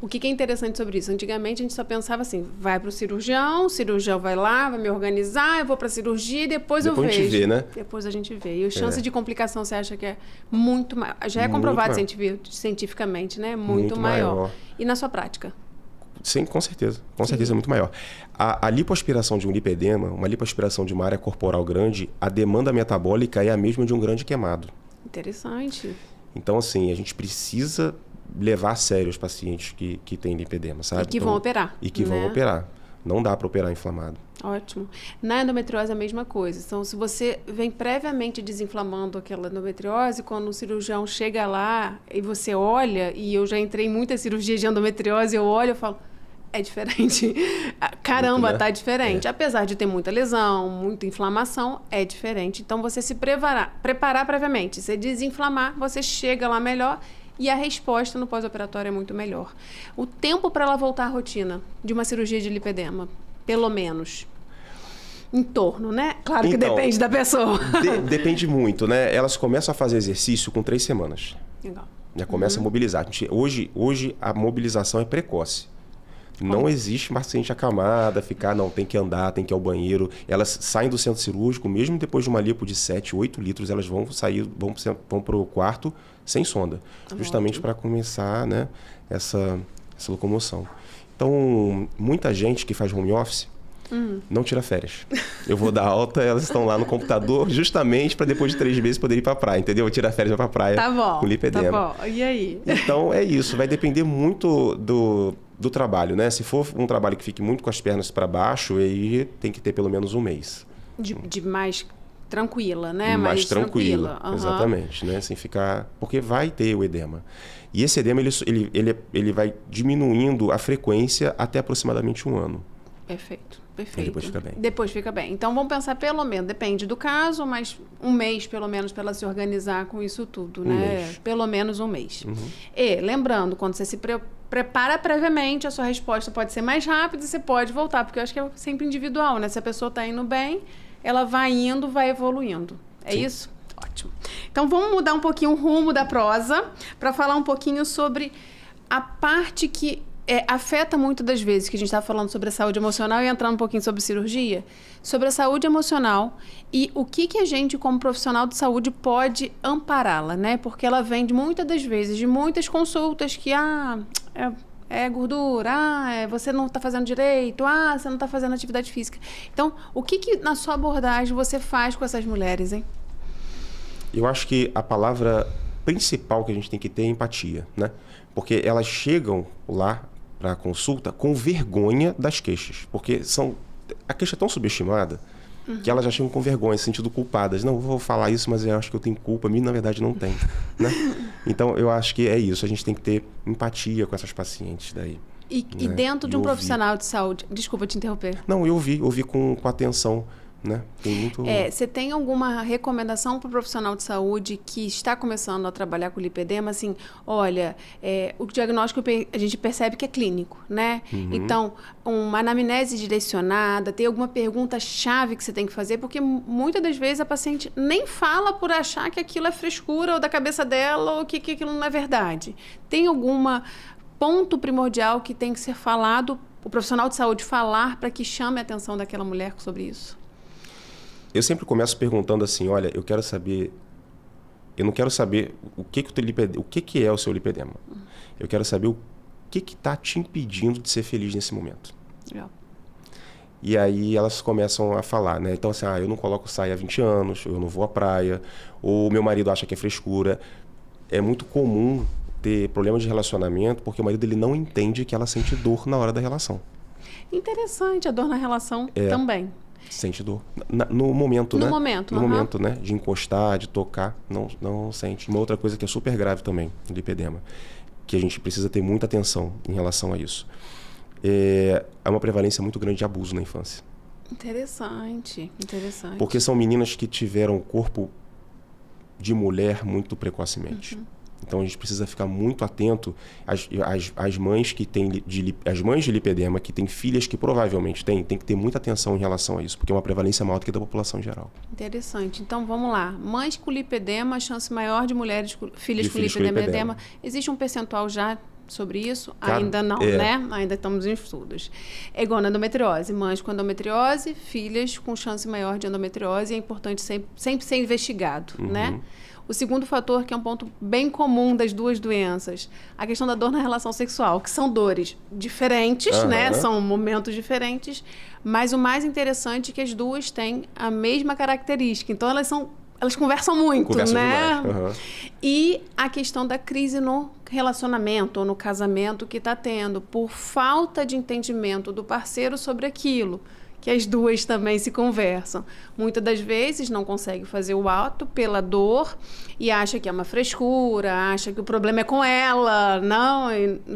O que é interessante sobre isso? Antigamente a gente só pensava assim, vai para o cirurgião vai lá, vai me organizar, eu vou para a cirurgia e depois eu vejo. Depois a gente vê, né? Depois a gente vê. E a chance de complicação você acha que é muito maior? Já é comprovado cientificamente, né? Muito maior. E na sua prática? Sim, com certeza. Com certeza é muito maior. A lipoaspiração de um lipedema, uma lipoaspiração de uma área corporal grande, a demanda metabólica é a mesma de um grande queimado. Interessante. Então, assim, a gente precisa levar a sério os pacientes que têm lipedema, sabe? E que vão operar. E que vão operar. Não dá para operar inflamado. Ótimo. Na endometriose é a mesma coisa. Então, se você vem previamente desinflamando aquela endometriose, quando o cirurgião chega lá e você olha, e eu já entrei em muitas cirurgias de endometriose, eu olho e falo, é diferente. Caramba, muito, né? Tá diferente. Apesar de ter muita lesão, muita inflamação, é diferente. Então, você se preparar previamente. Você desinflamar, você chega lá melhor e a resposta no pós-operatório é muito melhor. O tempo para ela voltar à rotina de uma cirurgia de lipedema, pelo menos, em torno, né? Claro que então, depende da pessoa. Depende muito, né? Elas começam a fazer exercício com 3 semanas. Legal. Já começa a mobilizar. Hoje a mobilização é precoce. Não existe paciente acamada, tem que andar, tem que ir ao banheiro. Elas saem do centro cirúrgico, mesmo depois de uma lipo de 7, 8 litros, elas vão para o quarto sem sonda. Justamente para começar, né, essa locomoção. Então, muita gente que faz home office não tira férias. Eu vou dar alta, elas estão lá no computador justamente para depois de 3 meses poder ir para a praia, entendeu? Tirar férias para a praia com lipedema. Tá bom, e aí? Então, é isso. Vai depender muito do trabalho, né? Se for um trabalho que fique muito com as pernas para baixo, aí tem que ter pelo menos um mês. De mais tranquila, né? Mais tranquila, exatamente, né? Sem ficar... Porque vai ter o edema. E esse edema, ele vai diminuindo a frequência até aproximadamente 1 ano. Perfeito. E depois fica bem. Depois fica bem. Então, vamos pensar pelo menos, depende do caso, mas 1 mês, pelo menos, para ela se organizar com isso tudo, né? Pelo menos 1 mês. E, lembrando, quando você se prepara previamente, a sua resposta pode ser mais rápida e você pode voltar, porque eu acho que é sempre individual, né? Se a pessoa está indo bem, ela vai indo, vai evoluindo. É Sim. isso? Ótimo. Então, vamos mudar um pouquinho o rumo da prosa para falar um pouquinho sobre a parte que afeta muito das vezes, que a gente está falando sobre a saúde emocional e entrando um pouquinho sobre cirurgia, sobre a saúde emocional e o que a gente, como profissional de saúde, pode ampará-la, né? Porque ela vem muitas das vezes de muitas consultas que, é gordura, você não está fazendo direito, você não está fazendo atividade física. Então, o que na sua abordagem você faz com essas mulheres, hein? Eu acho que a palavra principal que a gente tem que ter é empatia, né? Porque elas chegam lá para a consulta com vergonha das queixas. Porque a queixa é tão subestimada que elas já chegam com vergonha, se sentindo culpadas. Não, vou falar isso, mas eu acho que eu tenho culpa. A mim, na verdade, não tem. Né? Então, eu acho que é isso. A gente tem que ter empatia com essas pacientes daí. E dentro de um profissional de saúde... Desculpa te interromper. Não, eu ouvi com atenção, né? Tem muito... Você tem alguma recomendação para o profissional de saúde que está começando a trabalhar com lipedema? Assim, olha, o diagnóstico a gente percebe que é clínico, né? Então, uma anamnese direcionada, tem alguma pergunta-chave que você tem que fazer, porque muitas das vezes a paciente nem fala por achar que aquilo é frescura ou da cabeça dela ou que aquilo não é verdade. Tem alguma ponto primordial que tem que ser falado, o profissional de saúde falar para que chame a atenção daquela mulher sobre isso? Eu sempre começo perguntando assim, olha, eu não quero saber o que é o seu lipedema. Eu quero saber o que está te impedindo de ser feliz nesse momento. Legal. E aí elas começam a falar, né? Então assim, eu não coloco saia há 20 anos, eu não vou à praia, ou meu marido acha que é frescura. É muito comum ter problema de relacionamento porque o marido ele não entende que ela sente dor na hora da relação. Interessante, a dor na relação também. Sente dor. No momento, né? No momento, no momento, né? De encostar, de tocar, não sente. Uma outra coisa que é super grave também, no lipedema, que a gente precisa ter muita atenção em relação a isso. É uma prevalência muito grande de abuso na infância. Interessante. Porque são meninas que tiveram o corpo de mulher muito precocemente. Então a gente precisa ficar muito atento às mães que têm as mães de lipedema, que têm filhas que provavelmente tem que ter muita atenção em relação a isso, porque é uma prevalência maior do que da população em geral. Interessante. Então vamos lá. Mães com lipedema, chance maior de mulheres filhas com lipedema. Existe um percentual já sobre isso? Ainda não, né? Ainda estamos em estudos. É igual na endometriose. Mães com endometriose, filhas com chance maior de endometriose. É importante sempre ser investigado, né? O segundo fator, que é um ponto bem comum das duas doenças, a questão da dor na relação sexual, que são dores diferentes, né? São momentos diferentes, mas o mais interessante é que as duas têm a mesma característica. Então, elas conversam muito, né? E a questão da crise no relacionamento ou no casamento que está tendo, por falta de entendimento do parceiro sobre aquilo, que as duas também se conversam. Muitas das vezes não consegue fazer o ato pela dor e acha que é uma frescura, acha que o problema é com ela.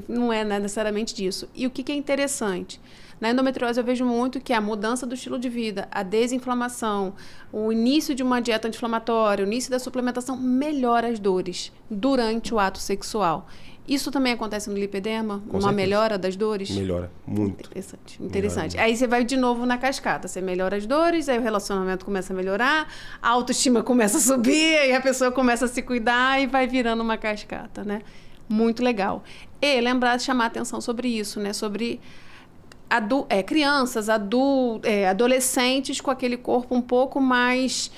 Não é necessariamente disso. E o que é interessante? Na endometriose eu vejo muito que a mudança do estilo de vida, a desinflamação, o início de uma dieta anti-inflamatória, o início da suplementação melhora as dores durante o ato sexual. Isso também acontece no lipedema? Com uma certeza. Melhora das dores? Melhora, muito. Interessante. Melhora. Aí você vai de novo na cascata. Você melhora as dores, aí o relacionamento começa a melhorar, a autoestima começa a subir, aí a pessoa começa a se cuidar e vai virando uma cascata, né? Muito legal. E lembrar de chamar atenção sobre isso, né? Sobre crianças, adolescentes com aquele corpo um pouco mais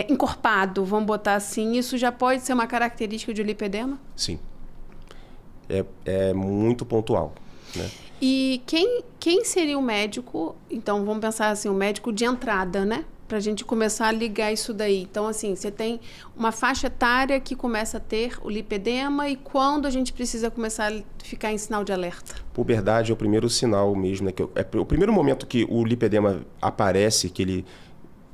encorpado, vamos botar assim. Isso já pode ser uma característica de lipedema? Sim. É muito pontual, né? E quem seria o médico? Então, vamos pensar assim, o médico de entrada, né? Para a gente começar a ligar isso daí. Então, assim, você tem uma faixa etária que começa a ter o lipedema e quando a gente precisa começar a ficar em sinal de alerta? Puberdade é o primeiro sinal mesmo, né? O primeiro momento que o lipedema aparece, que ele,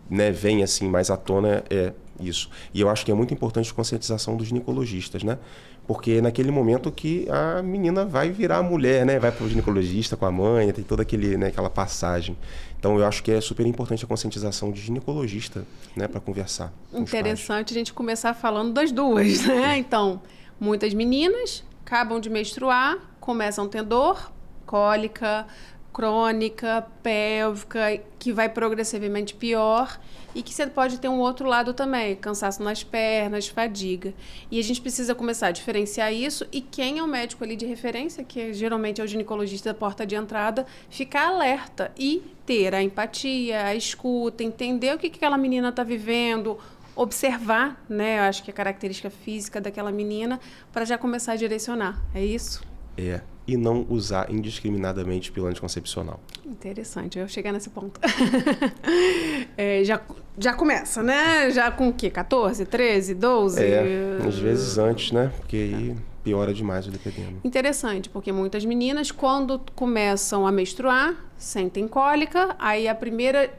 né, vem assim mais à tona, é isso. E eu acho que é muito importante a conscientização dos ginecologistas, né? Porque é naquele momento que a menina vai virar mulher, né? Vai para o ginecologista com a mãe, tem toda aquela passagem. Então, eu acho que é super importante a conscientização de ginecologista, né? Para conversar. Interessante a gente começar falando das duas, né? Então, muitas meninas acabam de menstruar, começam a ter dor, cólica, crônica, pélvica, que vai progressivamente pior e que você pode ter um outro lado também, cansaço nas pernas, fadiga. E a gente precisa começar a diferenciar isso e quem é o médico ali de referência, que geralmente é o ginecologista da porta de entrada, ficar alerta e ter a empatia, a escuta, entender o que aquela menina está vivendo, observar, né? Eu acho que a característica física daquela menina para já começar a direcionar. É isso? E não usar indiscriminadamente pílula anticoncepcional. Interessante, eu ia chegar nesse ponto. Já começa, né? Já com o quê? 14, 13, 12? Às vezes antes, né? Porque aí piora demais o lipedema. Interessante, porque muitas meninas, quando começam a menstruar, sentem cólica, aí a primeira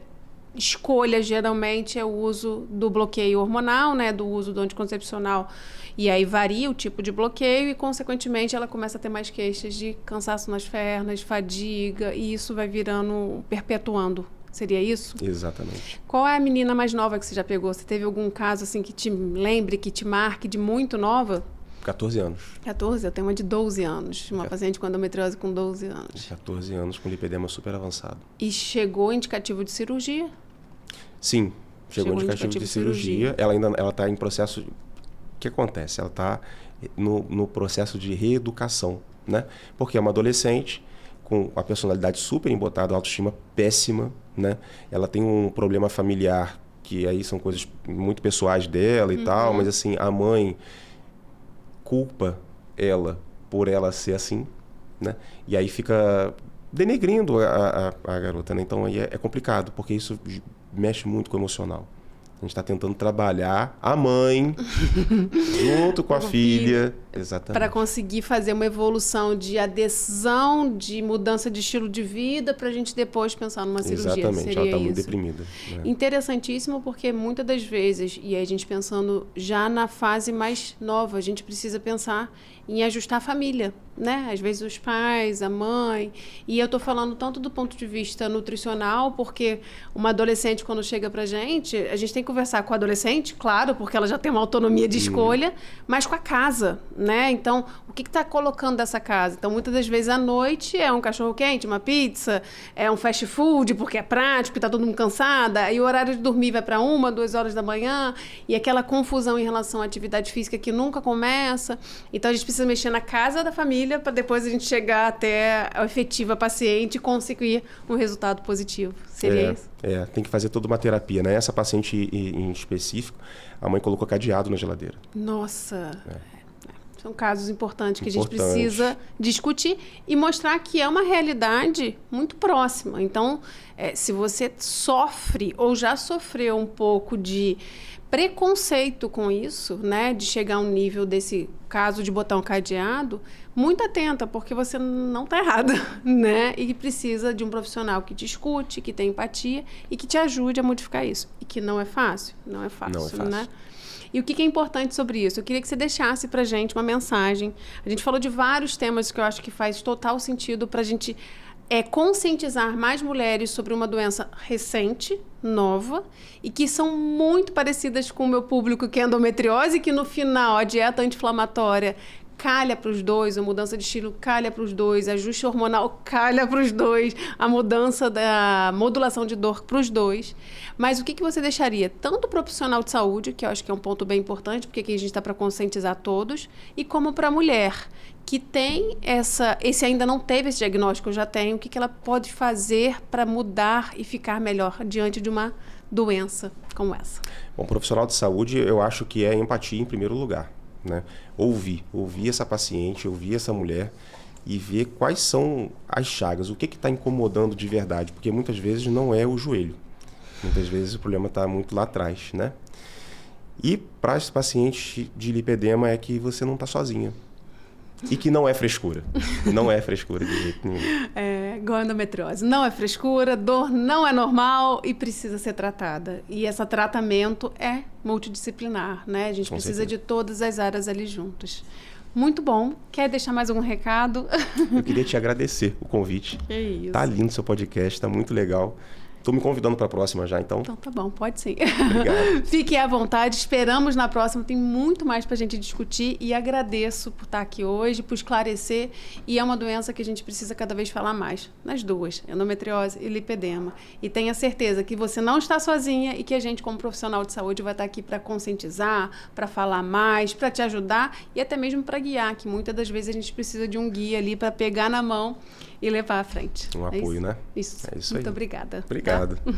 escolha, geralmente, é o uso do bloqueio hormonal, né? Do uso do anticoncepcional. E aí varia o tipo de bloqueio e, consequentemente, ela começa a ter mais queixas de cansaço nas pernas, fadiga, e isso vai virando, perpetuando. Seria isso? Exatamente. Qual é a menina mais nova que você já pegou? Você teve algum caso assim que te lembre, que te marque de muito nova? 14 anos. 14? Eu tenho uma de 12 anos. Uma paciente com endometriose com 12 anos. 14 anos com lipedema super avançado. E chegou indicativo de cirurgia? Sim, chegou indicativo de cirurgia. Ela ainda está em processo... O que acontece? Ela está no processo de reeducação, né? Porque é uma adolescente com a personalidade super embotada, autoestima péssima, né? Ela tem um problema familiar, que aí são coisas muito pessoais dela e tal, mas assim, a mãe culpa ela por ela ser assim, né? E aí fica denegrindo a garota, né? Então aí é complicado, porque isso mexe muito com o emocional. A gente está tentando trabalhar a mãe junto com a filha. Exatamente. Para conseguir fazer uma evolução de adesão, de mudança de estilo de vida, para a gente depois pensar numa cirurgia. Exatamente, seria ela está isso. muito deprimida. Né? Interessantíssimo, porque muitas das vezes, e aí a gente pensando já na fase mais nova, a gente precisa pensar em ajustar a família, né? Às vezes os pais, a mãe. E eu estou falando tanto do ponto de vista nutricional, porque uma adolescente, quando chega pra gente, a gente tem que conversar com a adolescente, claro, porque ela já tem uma autonomia de escolha, mas com a casa, né? Então, o que está colocando dessa casa? Então, muitas das vezes à noite é um cachorro-quente, uma pizza, é um fast food, porque é prático, está todo mundo cansada, e o horário de dormir vai para 1, 2 horas da manhã, e aquela confusão em relação à atividade física que nunca começa. Então, a gente precisa mexer na casa da família para depois a gente chegar até a efetiva paciente e conseguir um resultado positivo. Seria isso? Tem que fazer toda uma terapia, né? Essa paciente em específico, a mãe colocou cadeado na geladeira. Nossa! São casos importantes que a gente precisa discutir e mostrar que é uma realidade muito próxima. Então, se você sofre ou já sofreu um pouco de preconceito com isso, né, de chegar a um nível desse caso de botar um cadeado, muito atenta, porque você não está errada, né? E precisa de um profissional que te escute, que tenha empatia e que te ajude a modificar isso. E que não é fácil, não é fácil, né? E o que é importante sobre isso? Eu queria que você deixasse pra gente uma mensagem. A gente falou de vários temas que eu acho que faz total sentido pra gente conscientizar mais mulheres sobre uma doença recente, nova, e que são muito parecidas com o meu público, que é endometriose, que no final a dieta anti-inflamatória calha para os dois, a mudança de estilo calha para os dois, ajuste hormonal calha para os dois, a mudança da modulação de dor para os dois. Mas o que você deixaria? Tanto para o profissional de saúde, que eu acho que é um ponto bem importante, porque aqui a gente está para conscientizar todos, e como para a mulher, que tem esse ainda não teve esse diagnóstico, eu já tenho, o que ela pode fazer para mudar e ficar melhor diante de uma doença como essa? Bom, profissional de saúde, eu acho que é empatia em primeiro lugar. Né? Ouvir essa paciente, ouvir essa mulher e ver quais são as chagas, o que está incomodando de verdade, porque muitas vezes não é o joelho, muitas vezes o problema está muito lá atrás, né? E para as pacientes de lipedema é que você não está sozinha. E que não é frescura. Não é frescura de jeito nenhum. Igual a endometriose. Não é frescura, dor não é normal e precisa ser tratada. E esse tratamento é multidisciplinar, né? A gente precisa de todas as áreas ali juntas. Muito bom. Quer deixar mais algum recado? Eu queria te agradecer o convite. Que isso. Tá lindo o seu podcast, tá muito legal. Estou me convidando para a próxima já, então. Então tá bom, pode sim. Obrigado. Fique à vontade, esperamos na próxima. Tem muito mais para a gente discutir e agradeço por estar aqui hoje, por esclarecer. E é uma doença que a gente precisa cada vez falar mais, nas duas, endometriose e lipedema. E tenha certeza que você não está sozinha e que a gente, como profissional de saúde, vai estar aqui para conscientizar, para falar mais, para te ajudar e até mesmo para guiar, que muitas das vezes a gente precisa de um guia ali para pegar na mão e levar à frente. Um apoio, né? Isso. É isso Muito aí. obrigada. Obrigado. Tá?